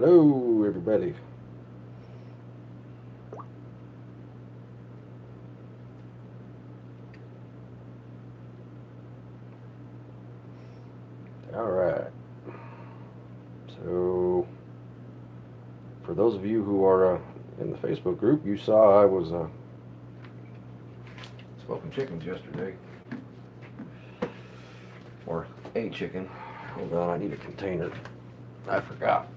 Hello, everybody. All right. So, for those of you who are in the Facebook group, you saw I was smoking chickens yesterday. Or a chicken. Hold on, I need a container. I forgot.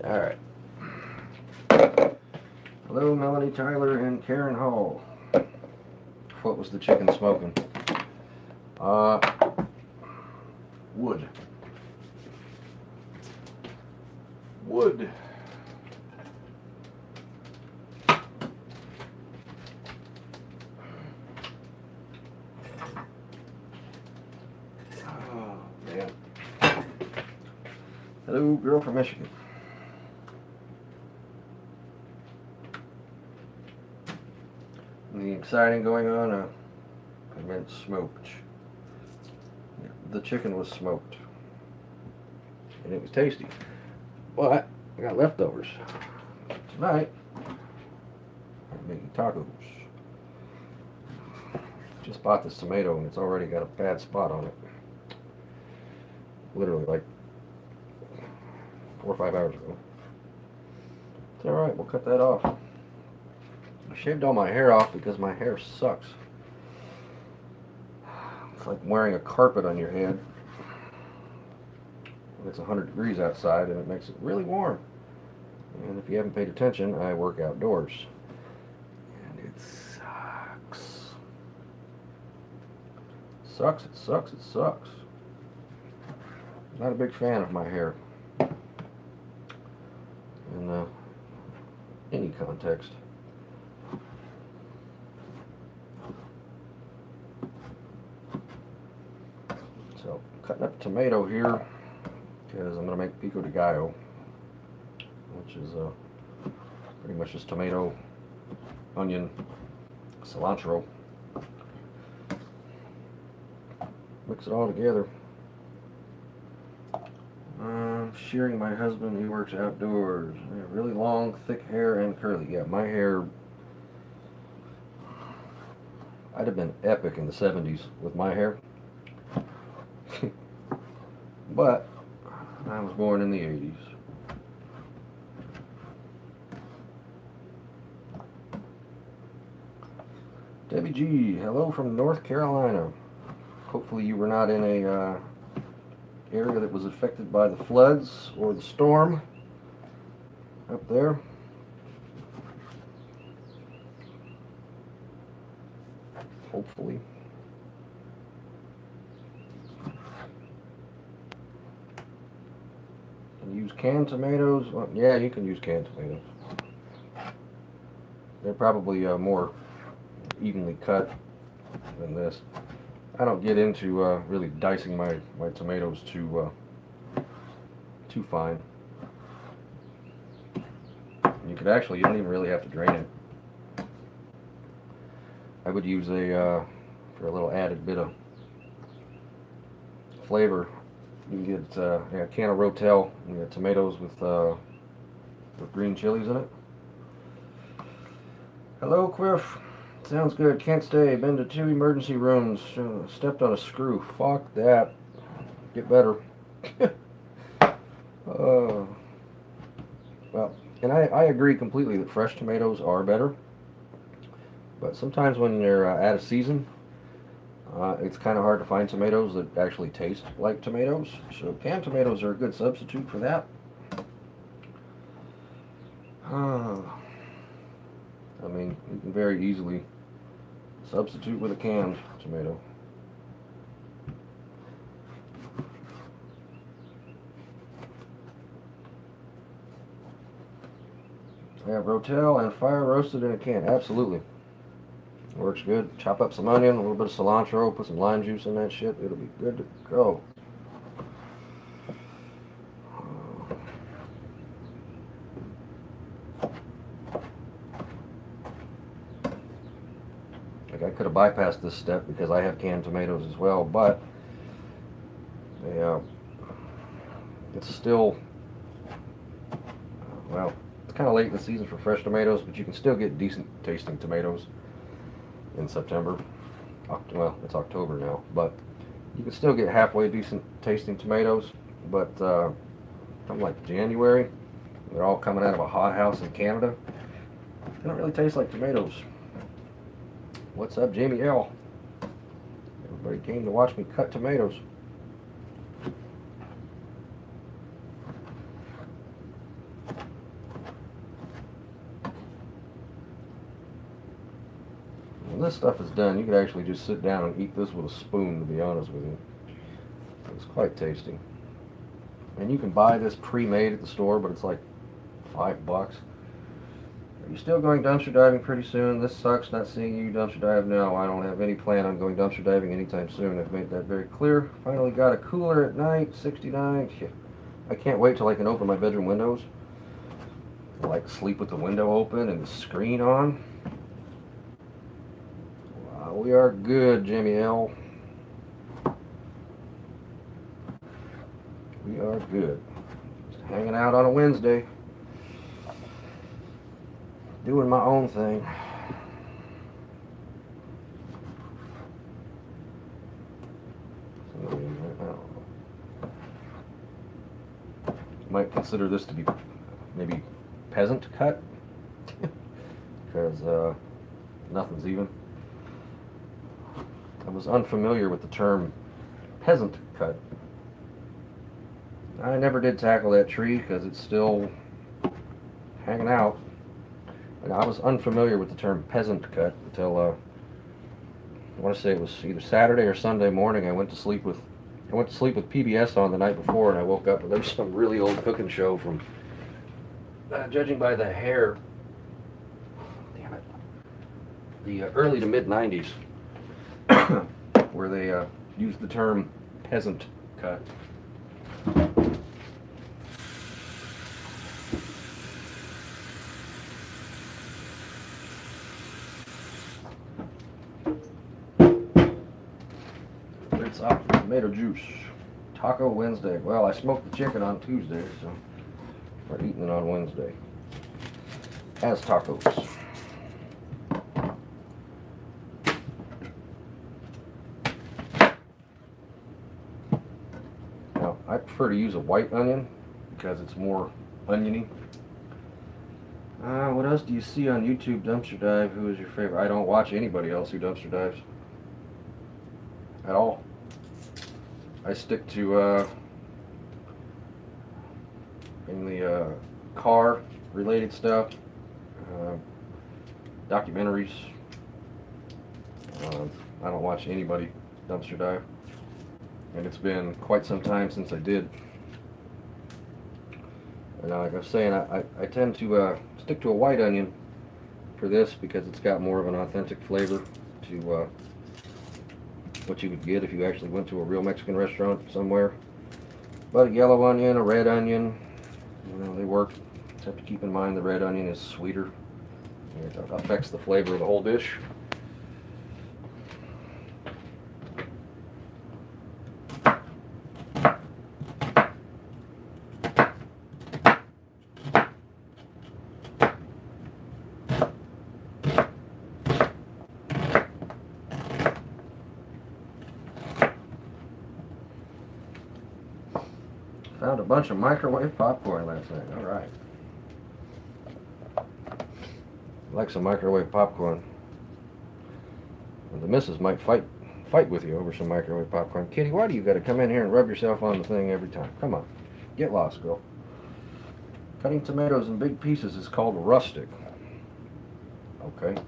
All right. Hello, Melanie Tyler and Karen Hall. What was the chicken smoking? Wood. Wood. Oh, man. Hello, girl from Michigan. Anything exciting going on? I meant smoked. The chicken was smoked. And it was tasty. But I got leftovers. Tonight, I'm making tacos. Just bought this tomato and it's already got a bad spot on it. Literally like 4 or 5 hours ago. It's alright, we'll cut that off. I shaved all my hair off because my hair sucks. It's like wearing a carpet on your head. It's 100 degrees outside and it makes it really warm. And if you haven't paid attention, I work outdoors. And it sucks. Sucks, it sucks, it sucks. Not a big fan of my hair. In any context. So, cutting up a tomato here because I'm going to make pico de gallo, which is pretty much just tomato, onion, cilantro. Mix it all together. Shearing my husband, he works outdoors. Really long, thick hair and curly. Yeah, my hair, I'd have been epic in the 70s with my hair. But I was born in the 80s. Debbie G, hello from North Carolina. Hopefully you were not in a area that was affected by the floods or the storm up there. Hopefully. Use canned tomatoes? Well, yeah, you can use canned tomatoes. They're probably more evenly cut than this. I don't get into really dicing my tomatoes too fine. You could actually, you don't even really have to drain it. I would use for a little added bit of flavor. You can get a can of Rotel. You get tomatoes with green chilies in it. Hello, Quiff. Sounds good. Can't stay. Been to 2 emergency rooms. Stepped on a screw. Fuck that. Get better. Well, and I agree completely that fresh tomatoes are better. But sometimes when they're out of season, it's kind of hard to find tomatoes that actually taste like tomatoes. So canned tomatoes are a good substitute for that. I mean, you can very easily substitute with a canned tomato. I have Rotel and fire roasted in a can. Absolutely. Works good. Chop up some onion, a little bit of cilantro, put some lime juice in that shit. It'll be good to go. Like, I could have bypassed this step because I have canned tomatoes as well, but it's still, well, it's kind of late in the season for fresh tomatoes, but you can still get decent tasting tomatoes in September. Well, it's October now, but you can still get halfway decent tasting tomatoes. But from like January, they're all coming out of a hothouse in Canada. They don't really taste like tomatoes. What's up, Jamie L? Everybody came to watch me cut tomatoes. When this stuff is done, you could actually just sit down and eat this with a spoon, to be honest with you. It's quite tasty. And you can buy this pre-made at the store, but it's like $5. Are you still going dumpster diving pretty soon? This sucks not seeing you dumpster dive. No, I don't have any plan on going dumpster diving anytime soon. I've made that very clear. Finally got a cooler at night, 69. I can't wait till I can open my bedroom windows. I like to sleep with the window open and the screen on. Wow, we are good, Jimmy L. We are good. Just hanging out on a Wednesday. Doing my own thing. I don't know. Might consider this to be maybe peasant cut. Because nothing's even. I was unfamiliar with the term peasant cut. I never did tackle that tree because it's still hanging out. And I was unfamiliar with the term peasant cut until I want to say it was either Saturday or Sunday morning. I went to sleep with PBS on the night before, and I woke up and there was some really old cooking show from, judging by the hair, damn it, the early to mid 90s, where they used the term peasant cut. Rinse off the tomato juice. Taco Wednesday. Well, I smoked the chicken on Tuesday, so we're eating it on Wednesday as tacos. Now, I prefer to use a white onion because it's more oniony. What else do you see on YouTube dumpster dive? Who is your favorite? I don't watch anybody else who dumpster dives at all. I stick to in the car related stuff, documentaries. I don't watch anybody dumpster dive, and it's been quite some time since I did. And like I was saying, I tend to stick to a white onion for this because it's got more of an authentic flavor to what you would get if you actually went to a real Mexican restaurant somewhere. But a yellow onion, a red onion, you know, they work. Just have to keep in mind the red onion is sweeter. It affects the flavor of the whole dish. Found a bunch of microwave popcorn last night. All right. I like some microwave popcorn. And the missus might fight with you over some microwave popcorn. Kitty, why do you got to come in here and rub yourself on the thing every time? Come on. Get lost, girl. Cutting tomatoes in big pieces is called rustic. Okay.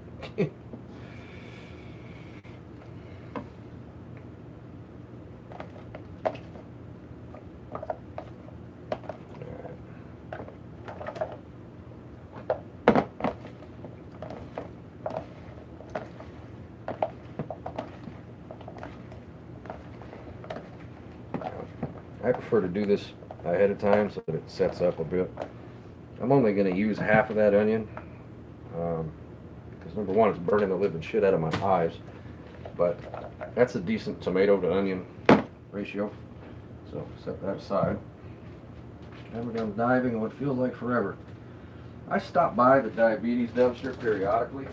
I prefer to do this ahead of time so that it sets up a bit. I'm only going to use half of that onion because because number one, it's burning the living shit out of my eyes. But that's a decent tomato to onion ratio. So set that aside. And we're done diving in what feels like forever. I stop by the diabetes dumpster periodically,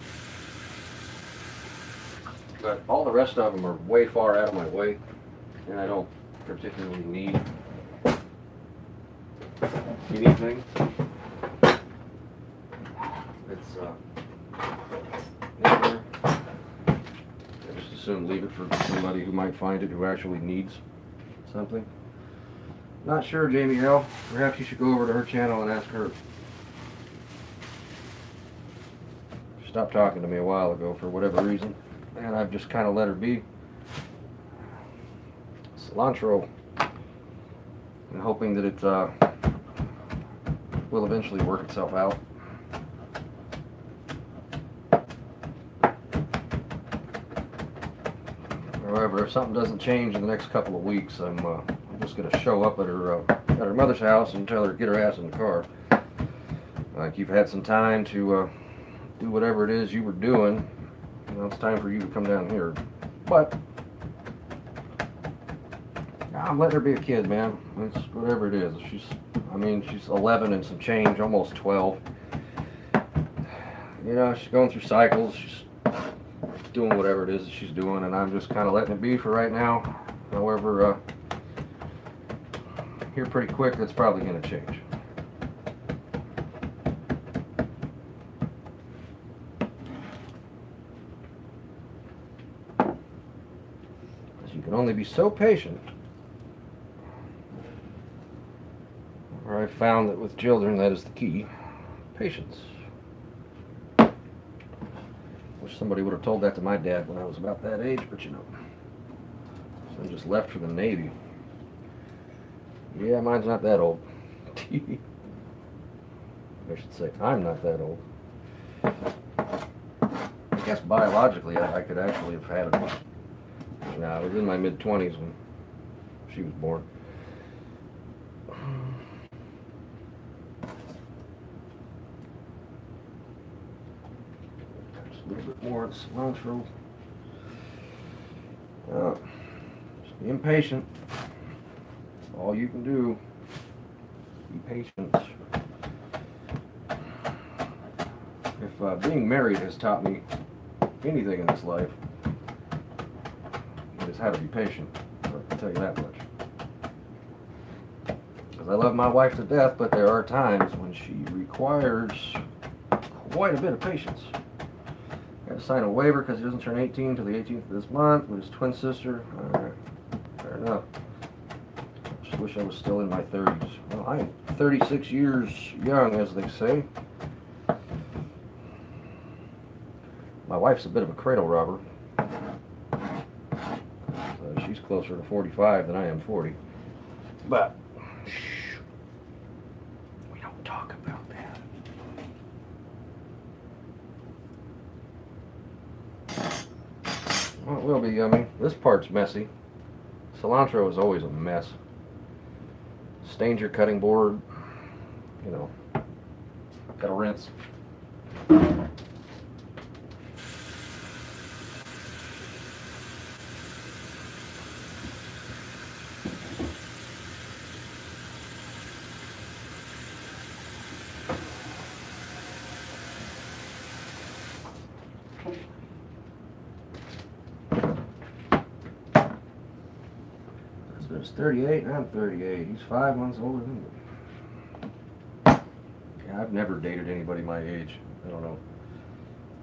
but all the rest of them are way far out of my way, and I don't particularly need anything. It's in there. I just assume leave it for somebody who might find it who actually needs something. Not sure, Jamie L. Perhaps you should go over to her channel and ask her. She stopped talking to me a while ago for whatever reason, and I've just kind of let her be. Cilantro, and hoping that it will eventually work itself out. However, if something doesn't change in the next couple of weeks, I'm just going to show up at her mother's house and tell her to get her ass in the car. Like, you've had some time to do whatever it is you were doing. You know, it's time for you to come down here. But I'm letting her be a kid, man. It's whatever it is. She's 11 and some change, almost 12. You know, she's going through cycles. She's doing whatever it is that she's doing, and I'm just kind of letting it be for right now. However, here pretty quick, that's probably going to change. Because you can only be so patient. Or I found that with children, that is the key. Patience. Wish somebody would have told that to my dad when I was about that age, but you know. So I just left for the Navy. Yeah, mine's not that old. I should say, I'm not that old. I guess biologically, I could actually have had it. No, I was in my mid-20s when she was born. Just a little bit more of cilantro. Just be impatient. All you can do, be patient. If being married has taught me anything in this life, it is how to be patient. I can tell you that much. Because I love my wife to death, but there are times when she requires quite a bit of patience. I had to sign a waiver because he doesn't turn 18 until the 18th of this month with his twin sister. Alright, fair enough. Just wish I was still in my 30s. Well, I am 36 years young, as they say. My wife's a bit of a cradle robber. She's closer to 45 than I am 40. But shh, we don't talk about that. Well, it will be yummy. This part's messy. Cilantro is always a mess. Stains your cutting board. You know, gotta rinse. Husband's 38, I'm 38. He's 5 months older than me. Yeah, I've never dated anybody my age. I don't know.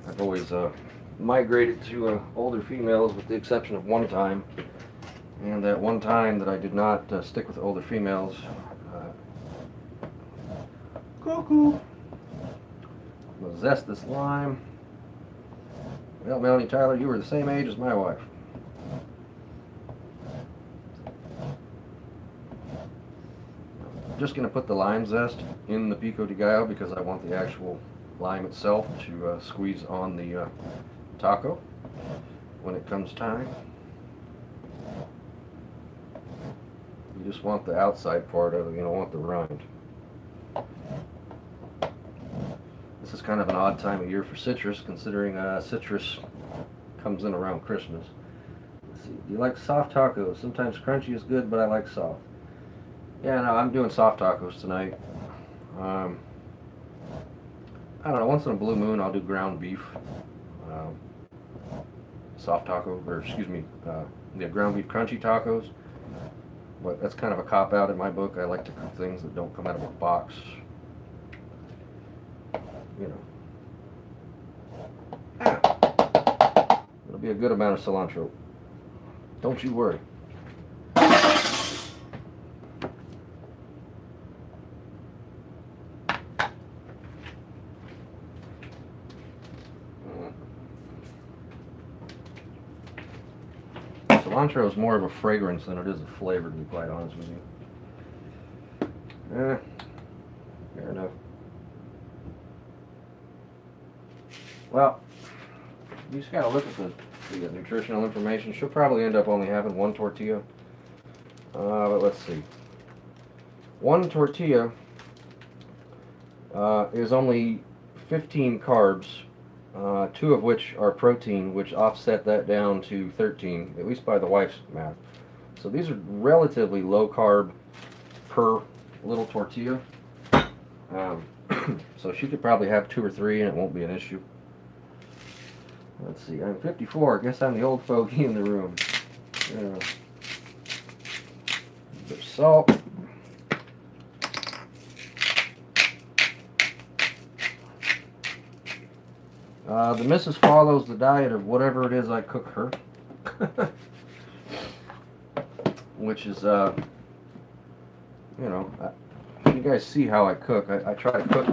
I've always migrated to older females with the exception of one time. And that one time that I did not stick with older females. Cuckoo. We'll zest this lime. Well, Melanie Tyler, you were the same age as my wife. I'm just going to put the lime zest in the pico de gallo because I want the actual lime itself to squeeze on the taco when it comes time. You just want the outside part of it, you don't want the rind. This is kind of an odd time of year for citrus, considering citrus comes in around Christmas. Let's see. Do you like soft tacos? Sometimes crunchy is good, but I like soft. Yeah, no, I'm doing soft tacos tonight. I don't know, once in a blue moon I'll do ground beef. Soft taco, or excuse me, yeah, ground beef crunchy tacos. But that's kind of a cop-out in my book. I like to cook things that don't come out of a box. You know. It'll be a good amount of cilantro. Don't you worry. Cilantro is more of a fragrance than it is a flavor, to be quite honest with you. Fair enough. Well, you just gotta look at the nutritional information. She'll probably end up only having one tortilla. But let's see. One tortilla is only 15 carbs, 2 of which are protein, which offset that down to 13, at least by the wife's math. So these are relatively low carb per little tortilla. So she could probably have 2 or 3 and it won't be an issue. Let's see, I'm 54. I guess I'm the old fogey in the room. A bit of salt. The missus follows the diet of whatever it is I cook her. Which is, you know, you guys see how I cook. I try to cook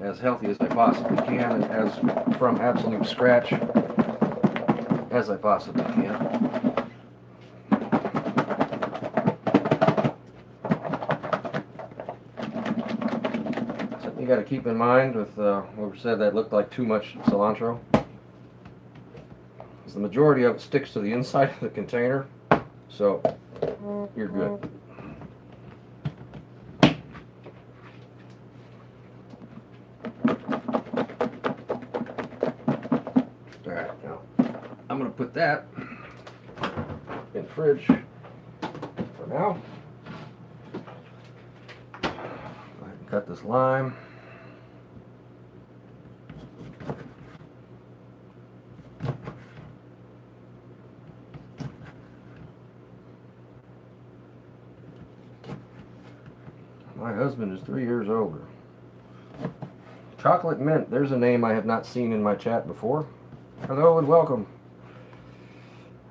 as healthy as I possibly can, and as from absolute scratch as I possibly can. Something you got to keep in mind with what we said that looked like too much cilantro is the majority of it sticks to the inside of the container, so you're good. Put that in the fridge for now. Go ahead and cut this lime. My husband is 3 years older. Chocolate Mint, there's a name I have not seen in my chat before. Hello and welcome.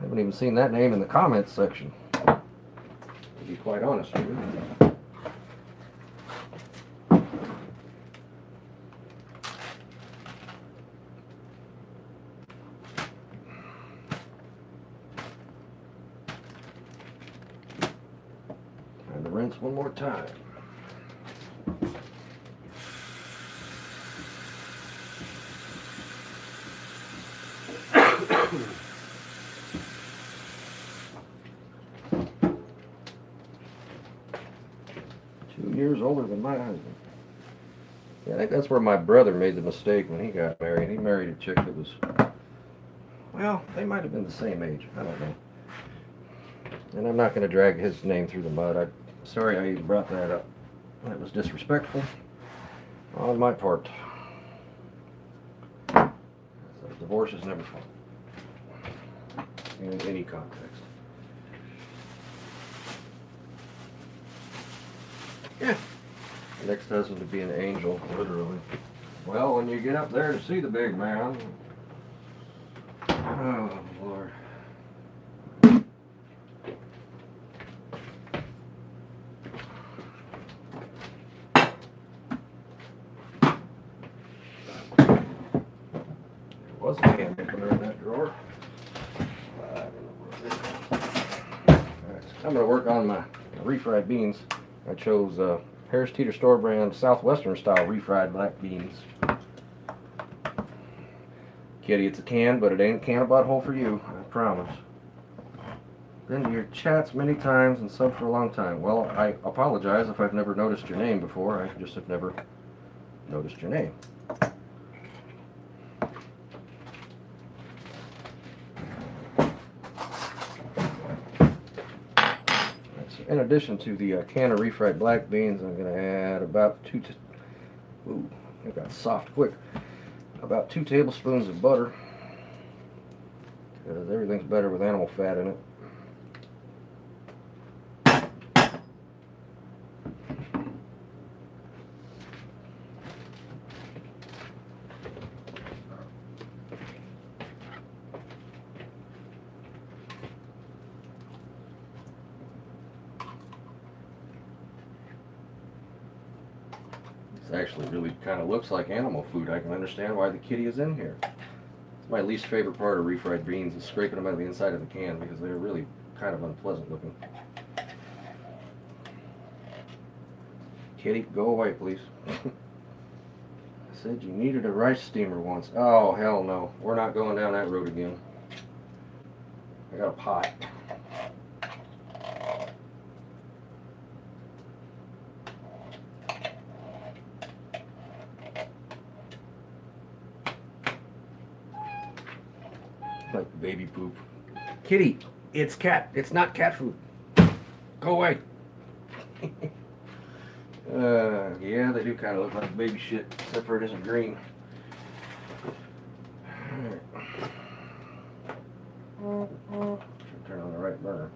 I haven't even seen that name in the comments section, to be quite honest with you. Time to rinse one more time. 2 years older than my husband. Yeah, I think that's where my brother made the mistake when he got married. He married a chick that was, well, they might have been the same age. I don't know. And I'm not going to drag his name through the mud. I'm sorry I even brought that up. That was disrespectful on my part. So divorce is never fun in any context. Yeah. Next husband to be an angel, literally. Well, when you get up there to see the big man. Oh, Lord. There was a can opener in that drawer. I'm going to work on my refried beans. I chose Harris Teeter store brand Southwestern style refried black beans. Kitty, it's a can, but it ain't a can of butthole for you, I promise. Been to your chats many times and subbed for a long time. Well, I apologize if I've never noticed your name before. I just have never noticed your name. In addition to the can of refried black beans, I'm going to add about ooh, it got soft quick. About 2 tablespoons of butter, because everything's better with animal fat in it. This actually really kind of looks like animal food. I can understand why the kitty is in here. It's my least favorite part of refried beans is scraping them out of the inside of the can, because they're really kind of unpleasant looking. Kitty, go away, please. I said you needed a rice steamer once. Oh, hell no. We're not going down that road again. I got a pot. Like baby poop. Kitty, it's cat. It's not cat food. Go away. Yeah, they do kind of look like baby shit, except for it isn't green. Should turn on the right burner.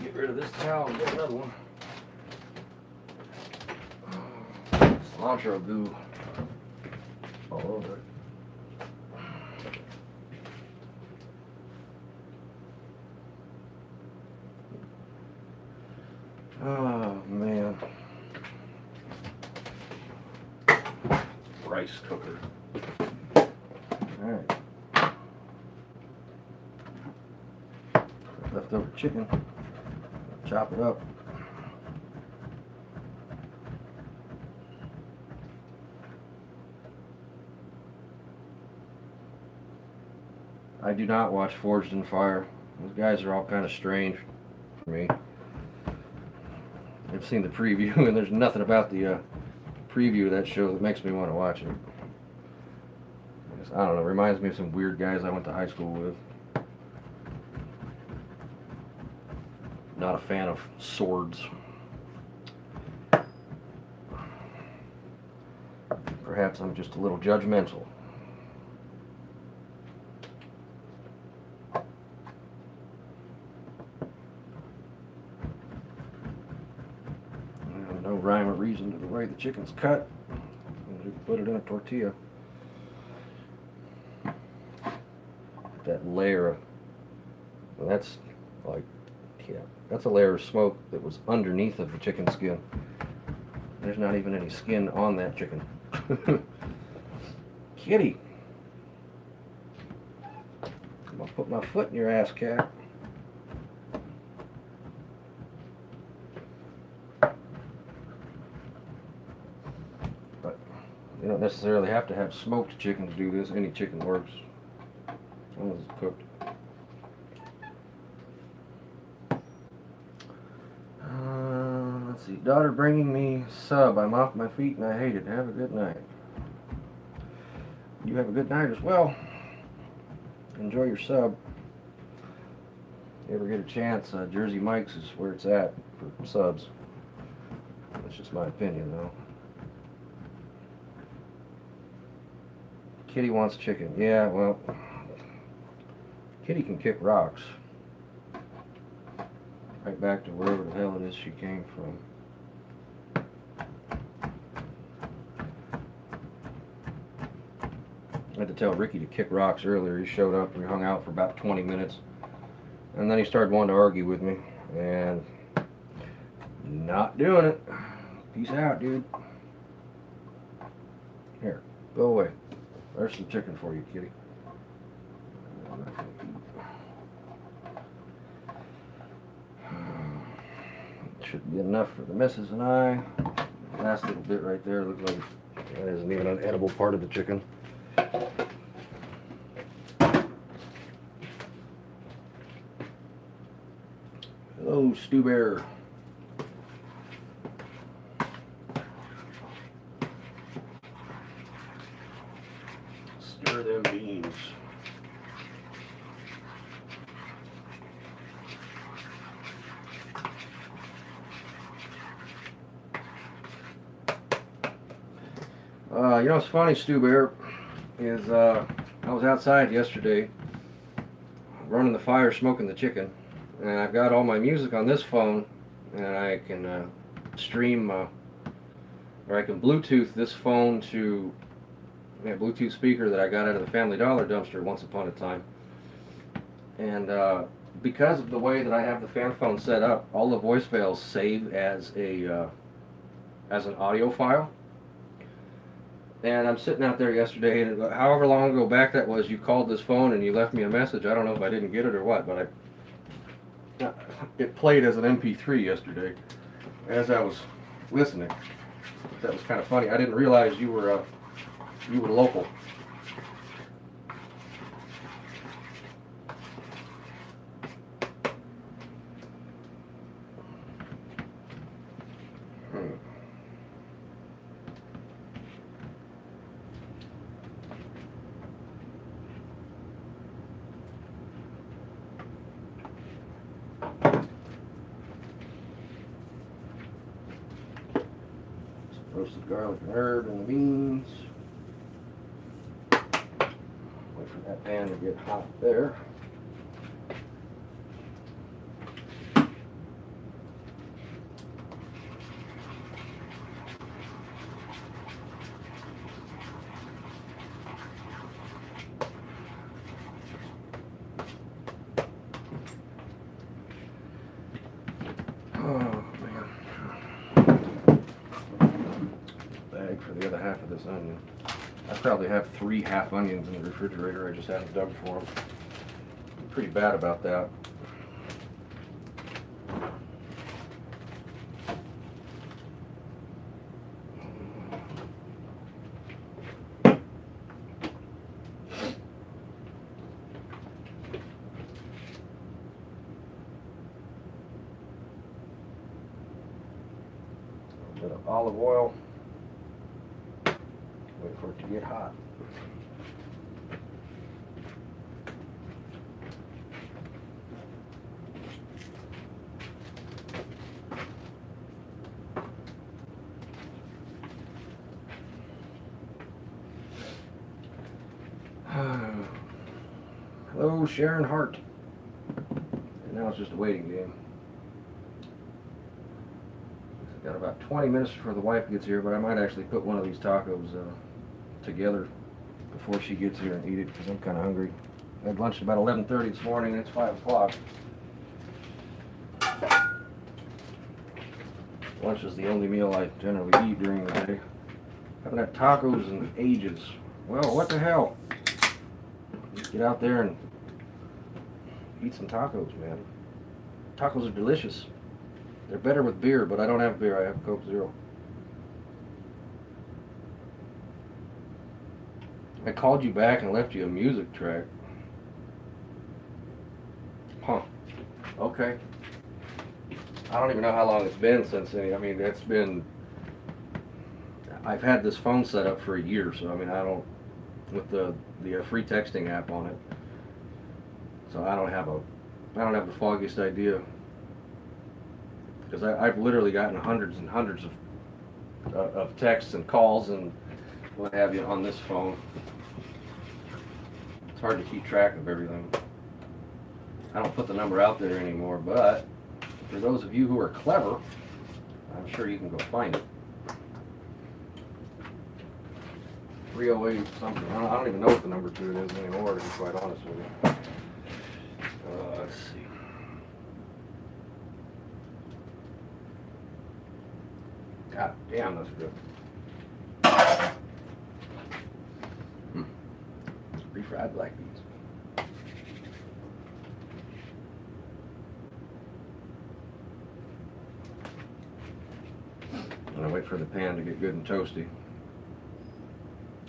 Get rid of this towel and get another one. Cilantro goo all over it. Oh man. Rice cooker. Alright. Leftover chicken. Chop it up. I do not watch Forged in Fire. Those guys are all kind of strange for me. I've seen the preview, and there's nothing about the preview of that show that makes me want to watch it. I don't know, it reminds me of some weird guys I went to high school with. Not a fan of swords. Perhaps I'm just a little judgmental. No rhyme or reason to the way the chicken's cut. You put it in a tortilla. That layer of, well, that's like, yeah, that's a layer of smoke that was underneath of the chicken skin. There's not even any skin on that chicken. Kitty, I'm gonna put my foot in your ass, cat. But you don't necessarily have to have smoked chicken to do this. Any chicken works as long as it's cooked. Let's see. Daughter bringing me sub. I'm off my feet and I hate it. Have a good night. You have a good night as well. Enjoy your sub. If you ever get a chance, Jersey Mike's is where it's at for subs. That's just my opinion, though. Kitty wants chicken. Yeah, well, Kitty can kick rocks. Right back to wherever the hell it is she came from. I had to tell Ricky to kick rocks earlier. He showed up and we hung out for about 20 minutes. And then he started wanting to argue with me. And not doing it. Peace out, dude. Here, go away. There's some chicken for you, kitty. I'm not gonna eat. Should be enough for the missus and I. Last little bit right there looks like that isn't even an edible part of the chicken. Hello, Stu Bear. Stir them beans. You know what's funny, Stu Bear, is I was outside yesterday running the fire, smoking the chicken, and I've got all my music on this phone, and I can stream, or I can Bluetooth this phone to a Bluetooth speaker that I got out of the Family Dollar dumpster once upon a time. And because of the way that I have the fan phone set up, all the voicemails save as an audio file. And I'm sitting out there yesterday, and however long ago back that was, you called this phone and you left me a message. I don't know if I didn't get it or what, but it played as an MP3 yesterday as I was listening. That was kind of funny. I didn't realize you were local. Roasted garlic and herb and the beans. Wait for that pan to get hot there. For the other half of this onion. I probably have 3 half onions in the refrigerator. I just haven't dug for them. I'm pretty bad about that. A bit of olive oil. Wait for it to get hot. Hello, Sharon Hart. And now it's just a waiting game. Got about 20 minutes before the wife gets here, but I might actually put one of these tacos together before she gets here and eat it, because I'm kind of hungry. I had lunch at about 11:30 this morning, and it's 5 o'clock. Lunch is the only meal I generally eat during the day. Haven't had tacos in ages. Well, what the hell? Just get out there and eat some tacos, man. Tacos are delicious. They're better with beer, but I don't have beer. I have Coke Zero. I called you back and left you a music track. Huh. Okay. I don't even know how long it's been since any. I mean, it's been. I've had this phone set up for a year, so I mean, I don't, with the free texting app on it. So I don't have the foggiest idea. Because I've literally gotten hundreds and hundreds of texts and calls and what have you on this phone. It's hard to keep track of everything. I don't put the number out there anymore, but for those of you who are clever, I'm sure you can go find it. 308 something. I don't even know what the number to it is anymore, to be quite honest with you. Let's see. God damn, that's good. Refried black beans. And I wait for the pan to get good and toasty,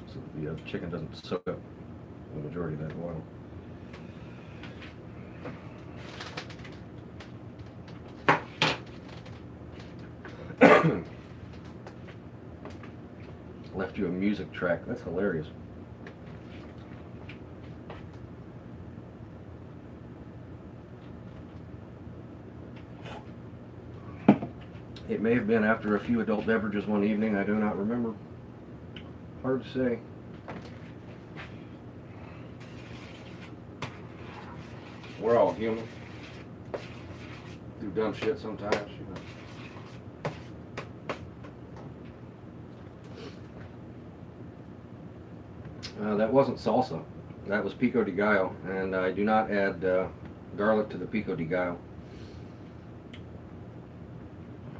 so that the chicken doesn't soak up the majority of that oil. Left you a music track. That's hilarious. It may have been after a few adult beverages one evening, I do not remember. Hard to say. We're all human. Do dumb shit sometimes, you know. That wasn't salsa. That was pico de gallo, and I do not add garlic to the pico de gallo.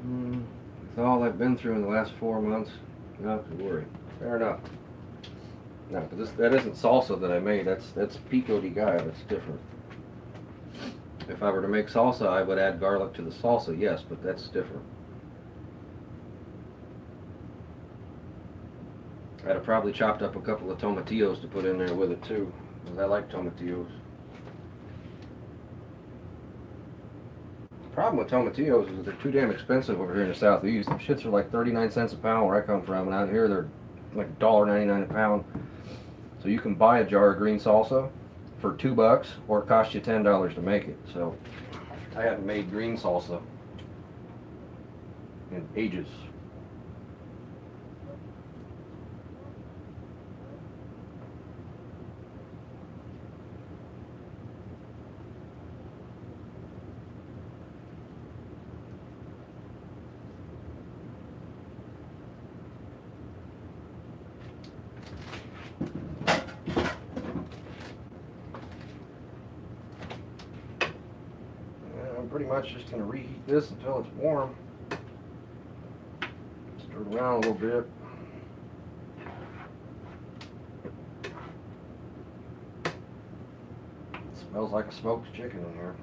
With all I've been through in the last 4 months, not to worry. Fair enough. No, but that isn't salsa that I made. That's pico de gallo. That's different. If I were to make salsa, I would add garlic to the salsa, yes, but that's different. I'd have probably chopped up a couple of tomatillos to put in there with it too, because I like tomatillos. The problem with tomatillos is that they're too damn expensive over here in the southeast. Them shits are like 39 cents a pound where I come from, and out here they're like $1.99 a pound. So you can buy a jar of green salsa for $2, or it costs you $10 to make it. So I haven't made green salsa in ages. I'm pretty much just going to reheat this until it's warm. Stir it around a little bit. It smells like a smoked chicken in here.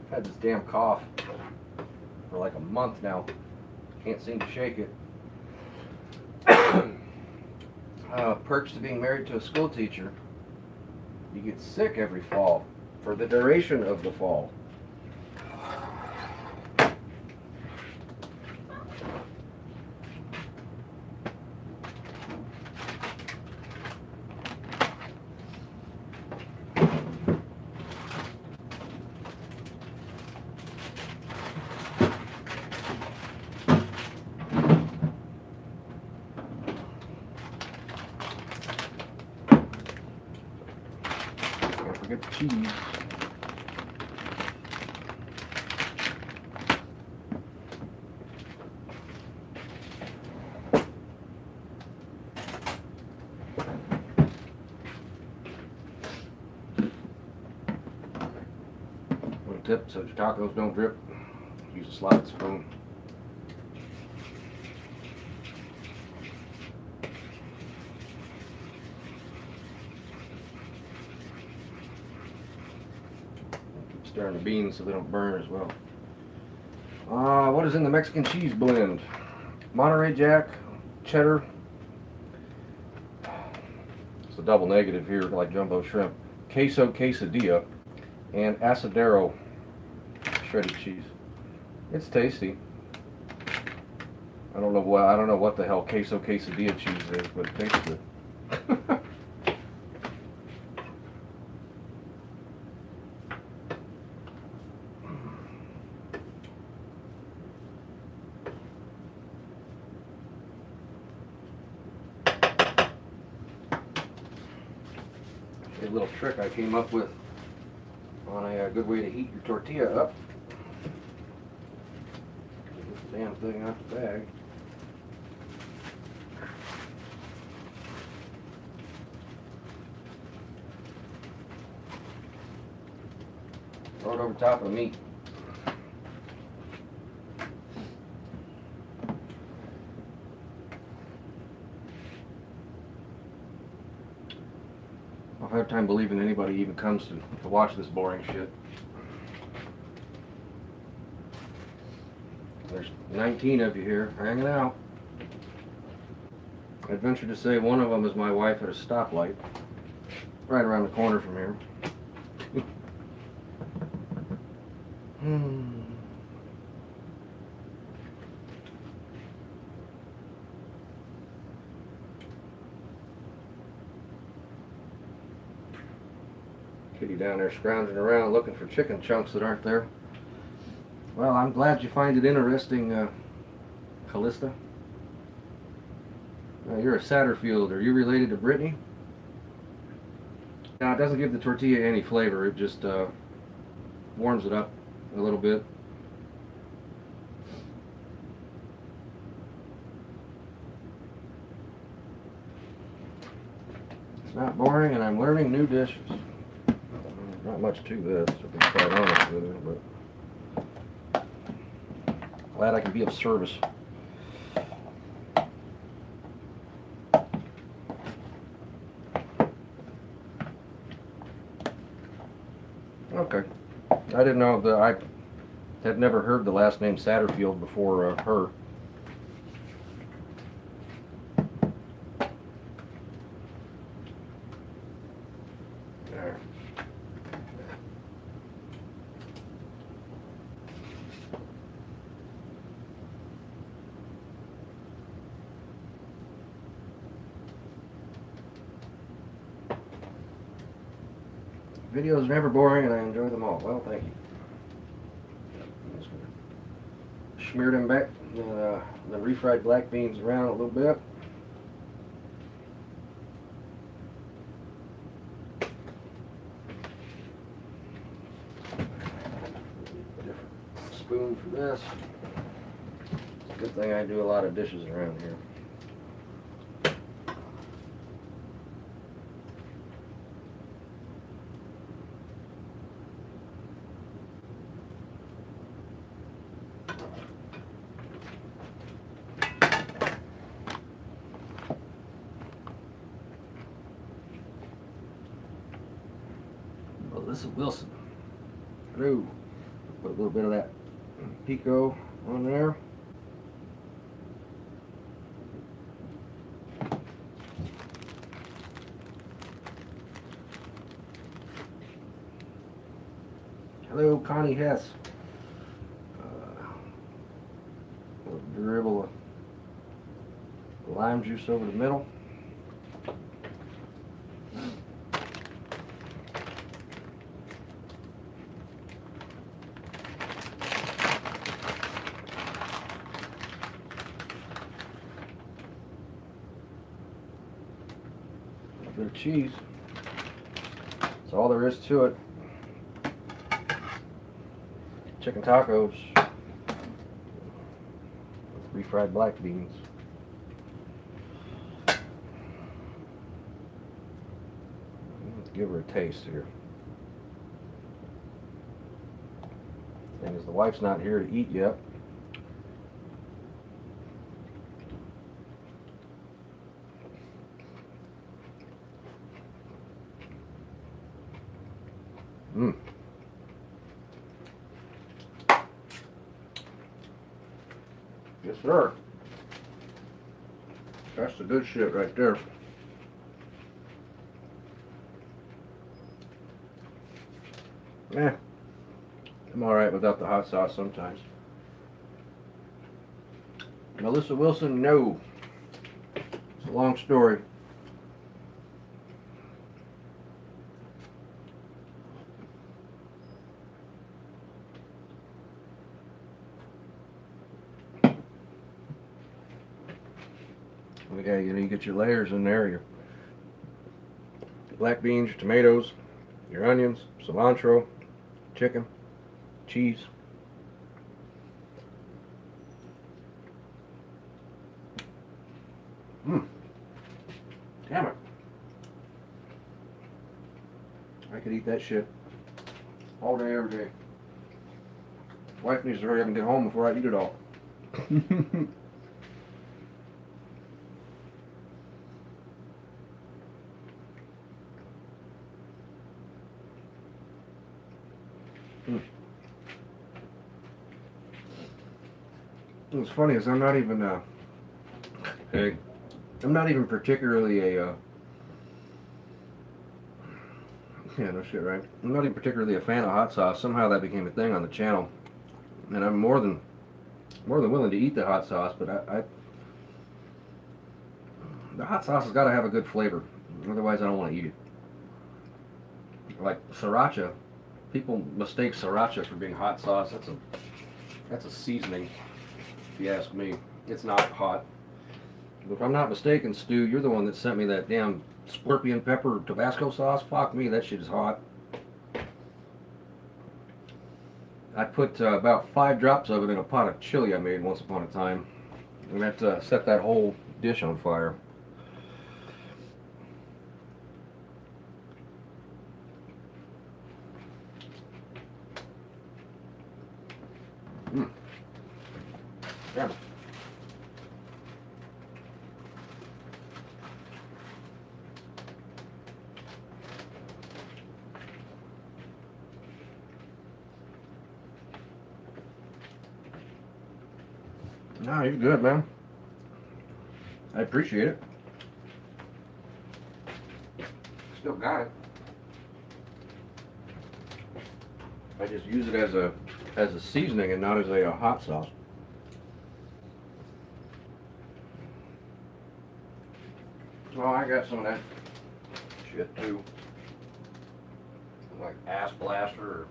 Had this damn cough for like a month now. Can't seem to shake it. Perks to being married to a school teacher: you get sick every fall for the duration of the fall. Get the cheese. One tip so your tacos don't drip: use a slide spoon. Stirring the beans so they don't burn as well. What is in the Mexican cheese blend? Monterey Jack, cheddar. It's a double negative here, like jumbo shrimp. Queso quesadilla and asadero shredded cheese. It's tasty. I don't know what the hell queso quesadilla cheese is, but it tastes good. A little trick I came up with on a good way to heat your tortilla up. Get the damn thing out the bag. Throw it over top of the meat. I have time believing anybody even comes to watch this boring shit. There's 19 of you here hanging out. I'd venture to say one of them is my wife at a stoplight right around the corner from here. Kitty down there scrounging around looking for chicken chunks that aren't there. Well, I'm glad you find it interesting, Callista. You're a Satterfield. Are you related to Brittany? Now, it doesn't give the tortilla any flavor. It just warms it up a little bit. It's not boring, and I'm learning new dishes. Not much to this, to be quite honest with you, but glad I can be of service. Okay. I didn't know that. I had never heard the last name Satterfield before her. There. Videos are never boring, and I enjoy them all. Well, thank you. I'm just gonna smear them back, the refried black beans around a little bit. Different spoon for this. It's a good thing I do a lot of dishes around here. Melissa Wilson. Hello. Put a little bit of that pico on there. Hello, Connie Hess. A little dribble of lime juice over the middle. Bit of cheese. That's all there is to it. Chicken tacos with refried black beans. Let's give her a taste here. Thing is, the wife's not here to eat yet. Mmm. Yes, sir. That's the good shit right there. I'm alright without the hot sauce sometimes. Melissa Wilson, no. It's a long story. Okay, you get your layers in there, your black beans, your tomatoes, your onions, cilantro, chicken, cheese. Damn it. I could eat that shit all day, every day. Wife needs to hurry up and get home before I eat it all. What's funny is I'm not even I'm not even particularly a yeah, no shit, right? I'm not even particularly a fan of hot sauce. Somehow that became a thing on the channel, and I'm more than willing to eat the hot sauce. But the hot sauce has got to have a good flavor, otherwise I don't want to eat it. Like sriracha, people mistake sriracha for being hot sauce. That's a seasoning, if you ask me. It's not hot. But if I'm not mistaken, Stu, you're the one that sent me that damn scorpion pepper Tabasco sauce. Fuck me, that shit is hot. I put about 5 drops of it in a pot of chili I made once upon a time. And that set that whole dish on fire. Damn. No, you're good, man. I appreciate it. Still got it. I just use it as a seasoning and not as a hot sauce. Well, I got some of that shit too, like ass blaster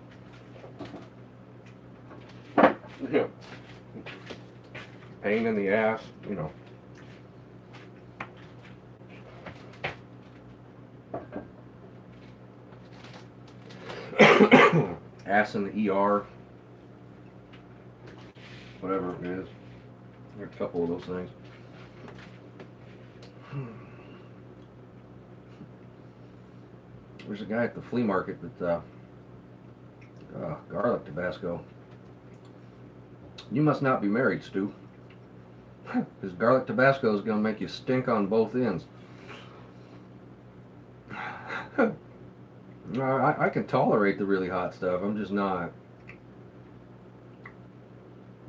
or yeah, pain in the ass, you know. Ass in the ER, whatever it is. There are a couple of those things. There's a guy at the flea market that garlic Tabasco. You must not be married, Stu. Because garlic Tabasco is going to make you stink on both ends. I can tolerate the really hot stuff. I'm just not.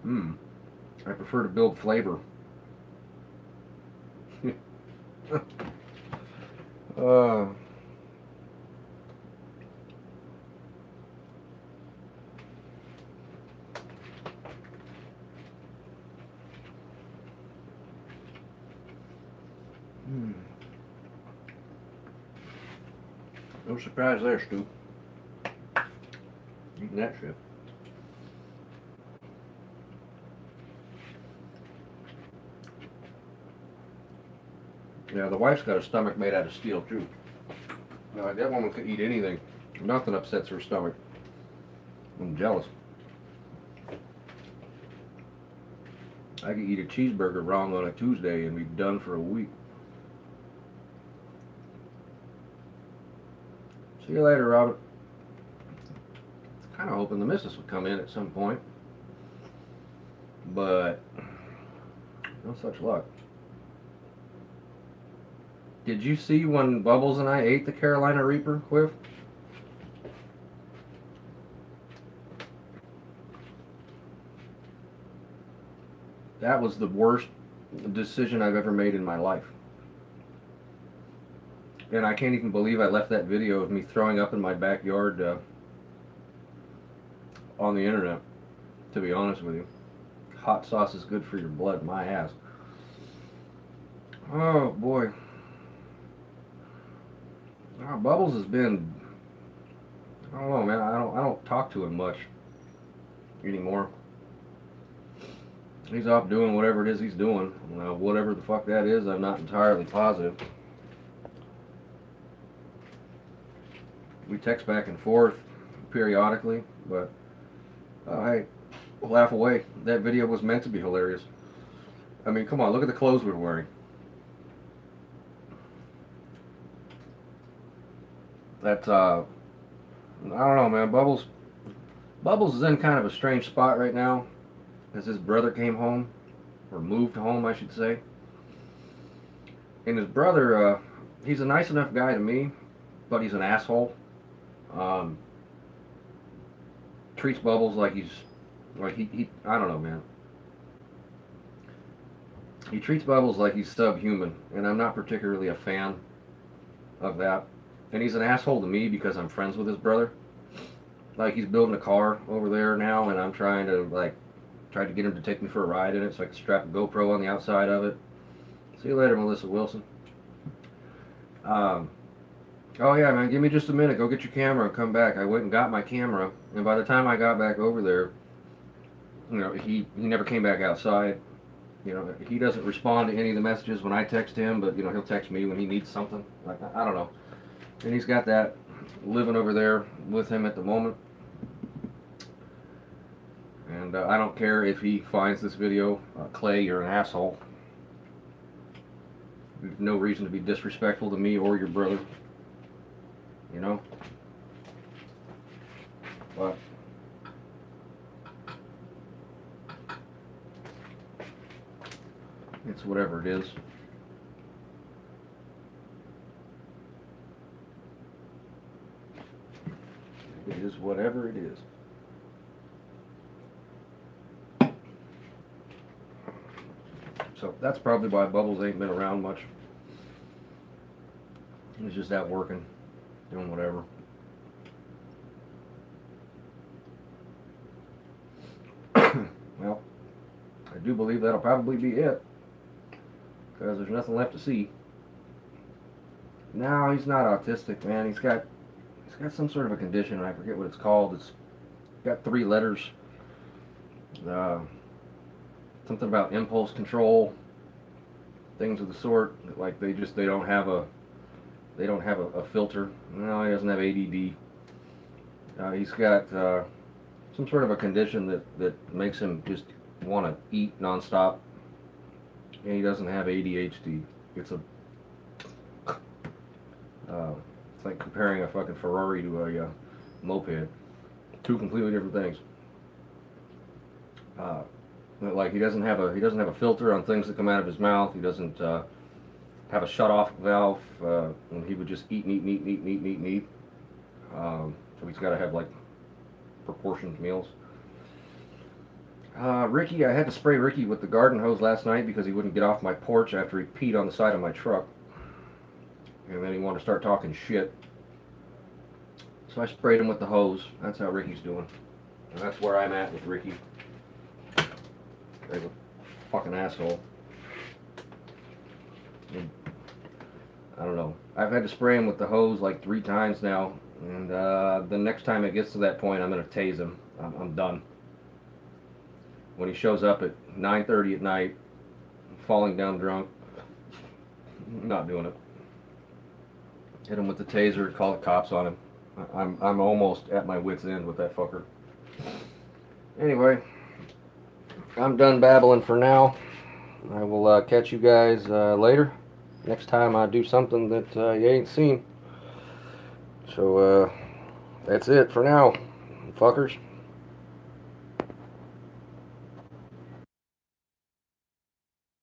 I prefer to build flavor. No surprise there, Stu. Eating that shit. Yeah, the wife's got a stomach made out of steel too. No, that woman could eat anything. Nothing upsets her stomach. I'm jealous. I could eat a cheeseburger wrong on a Tuesday and be done for a week. See you later, Robert. Kind of hoping the missus would come in at some point, but no such luck. Did you see when Bubbles and I ate the Carolina Reaper, Quiff? That was the worst decision I've ever made in my life. And I can't even believe I left that video of me throwing up in my backyard on the internet, to be honest with you. Hot sauce is good for your blood, my ass. Oh boy. Bubbles has been, I don't know, man, I don't talk to him much anymore. He's off doing whatever it is he's doing. Whatever the fuck that is, I'm not entirely positive. We text back and forth periodically, but hey, laugh away. That video was meant to be hilarious. I mean, come on, look at the clothes we're wearing. That's I don't know, man. Bubbles is in kind of a strange spot right now, as his brother came home, or moved home, I should say. And his brother, he's a nice enough guy to me, but he's an asshole. Treats Bubbles like he I don't know, man. He treats Bubbles like he's subhuman, and I'm not particularly a fan of that. And he's an asshole to me because I'm friends with his brother. Like, he's building a car over there now, and I'm trying to get him to take me for a ride in it so I can strap a GoPro on the outside of it. See you later, Melissa Wilson. Oh yeah, man, give me just a minute. Go get your camera and come back. I went and got my camera, and by the time I got back over there, he never came back outside. He doesn't respond to any of the messages when I text him, but he'll text me when he needs something. Like, I don't know. And he's got that living over there with him at the moment. And I don't care if he finds this video. Clay, you're an asshole. There's no reason to be disrespectful to me or your brother. But it's whatever it is. It is whatever it is. So that's probably why Bubbles ain't been around much. He's just out working, doing whatever. Well, I do believe that'll probably be it, because there's nothing left to see. No, he's not autistic, man. He's got some sort of a condition. I forget what it's called. It's got 3 letters. Something about impulse control, things of the sort. Like they don't have a filter. No, he doesn't have ADD. He's got some sort of a condition that makes him just want to eat nonstop. And he doesn't have ADHD. It's like comparing a fucking Ferrari to a moped. 2 completely different things. Like he doesn't have a filter on things that come out of his mouth. He doesn't have a shut-off valve, and he would just eat and eat and eat and eat and eat and eat and eat. So he's got to have like proportioned meals. Ricky, I had to spray Ricky with the garden hose last night because he wouldn't get off my porch after he peed on the side of my truck. And then he wanted to start talking shit. So I sprayed him with the hose. That's how Ricky's doing. And that's where I'm at with Ricky. He's a fucking asshole. I don't know. I've had to spray him with the hose like 3 times now. And the next time it gets to that point, I'm going to tase him. I'm done. When he shows up at 9:30 at night, falling down drunk, I'm not doing it. Hit him with the taser, call the cops on him. I'm almost at my wit's end with that fucker. Anyway, I'm done babbling for now. I will catch you guys later. Next time I do something that you ain't seen. So that's it for now, fuckers.